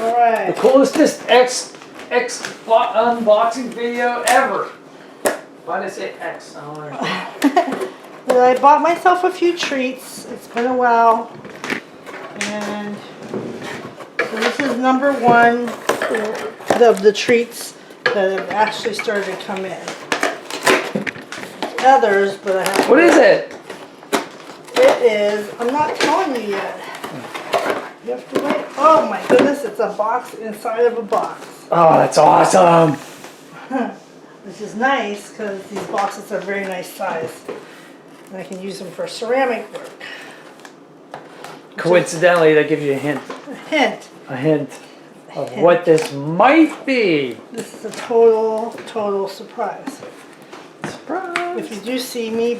Alright. The coolest X unboxing video ever. Why did I say X? I don't understand. Well, I bought myself a few treats. It's been a while. And so this is number one of the treats that have actually started to come in. Others, but I have. What is it? It is, I'm not telling you yet. You have to wait. Oh my goodness, it's a box inside of a box. Oh, that's awesome. Which is nice because these boxes are very nice size. And I can use them for ceramic work. Coincidentally, that gives you a hint. A hint. A hint of what this might be. This is a total surprise. Surprise. If you do see me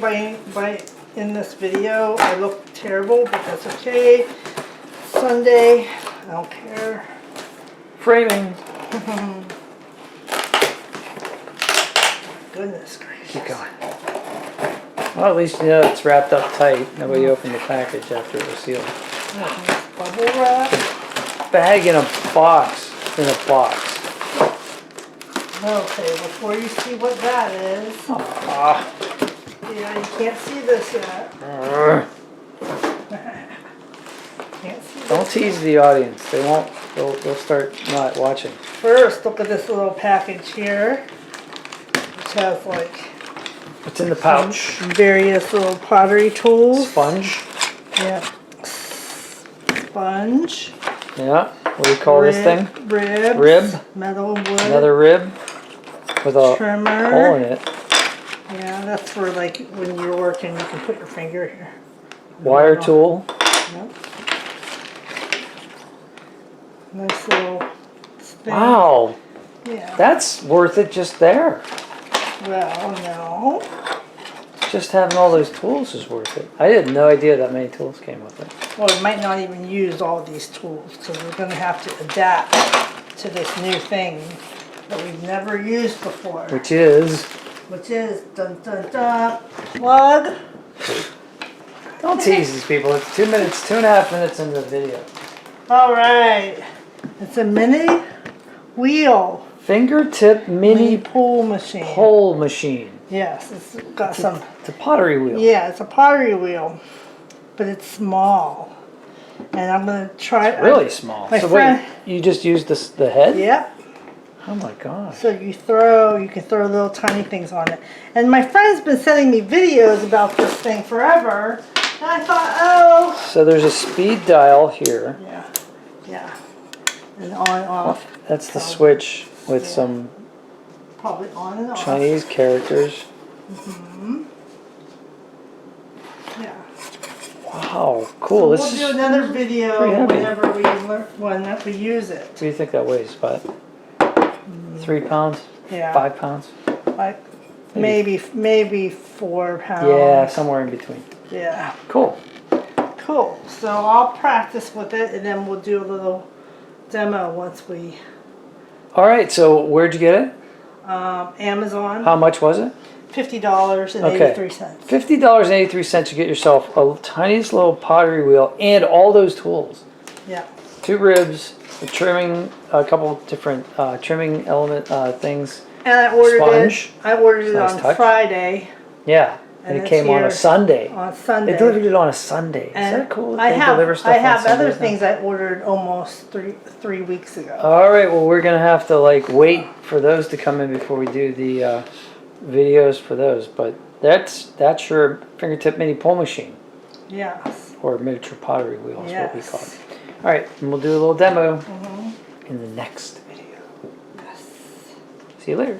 in this video, I look terrible, but that's okay. Sunday, I don't care. Framing. Goodness gracious. Keep going. Well, at least you know it's wrapped up tight. Nobody opened the package after it was sealed. Bubble wrap. Bag in a box. In a box. Okay, before you see what that is. Ah. Yeah, you can't see this yet. Can't see Don't this tease the audience. They won't. They'll start not watching. First, look at this little package here, which has like What's in the pouch? various little pottery tools. Sponge. Yeah. Sponge. Yeah. What do you call this thing? Ribs. Rib. Metal wood. Another rib with a trimmer. hole in it. Yeah, that's for like when you're working, you can put your finger here. Wire tool. Yep. Nice little thing. Wow. Yeah. That's worth it just there. Well, no. Just having all those tools is worth it. I had no idea that many tools came with it. Well, we might not even use all these tools because we're going to have to adapt to this new thing that we've never used before. Which is? Dun dun dun, plug. Don't tease these people. It's 2 minutes, 2.5 minutes into the video. All right. It's a mini wheel. Fingertip mini pull machine. pull machine. Yes, it's got some. It's a pottery wheel. Yeah, it's a pottery wheel, but it's small. And I'm gonna try. It's really small. My So friend, wait, you just used the head? Yep. Oh my gosh. So you can throw little tiny things on it. And my friend's been sending me videos about this thing forever. And I thought, oh. So there's a speed dial here. Yeah. Yeah. And on, off. That's the switch with some probably on and off. Chinese characters. Mm-hmm. Yeah. Wow, cool. So we'll do another video whenever we use it. What do you think that weighs? About 3 pounds? Yeah. 5 pounds? Like maybe 4 pounds. Yeah, somewhere in between. Yeah. Cool. Cool. So I'll practice with it and then we'll do a little demo once we. All right, so where'd you get it? Amazon. How much was it? $50.83. $50.83. You get yourself a tiniest little pottery wheel and all those tools. Yeah. 2 ribs, a trimming, a couple different trimming element things. And I ordered Sponge. it. I ordered it Nice on touch. Friday. Yeah, and it came on a Sunday. On Sunday. They delivered it on a Sunday. Is And that cool? I have on other Sundays things now? I ordered almost three weeks ago. All right, well we're gonna have to like wait for those to come in before we do the videos for those. But that's your fingertip mini pull machine. Yes. Or miniature pottery wheel is what we Yes. call it. All right, and we'll do a little demo in the next video. Yes. See you later.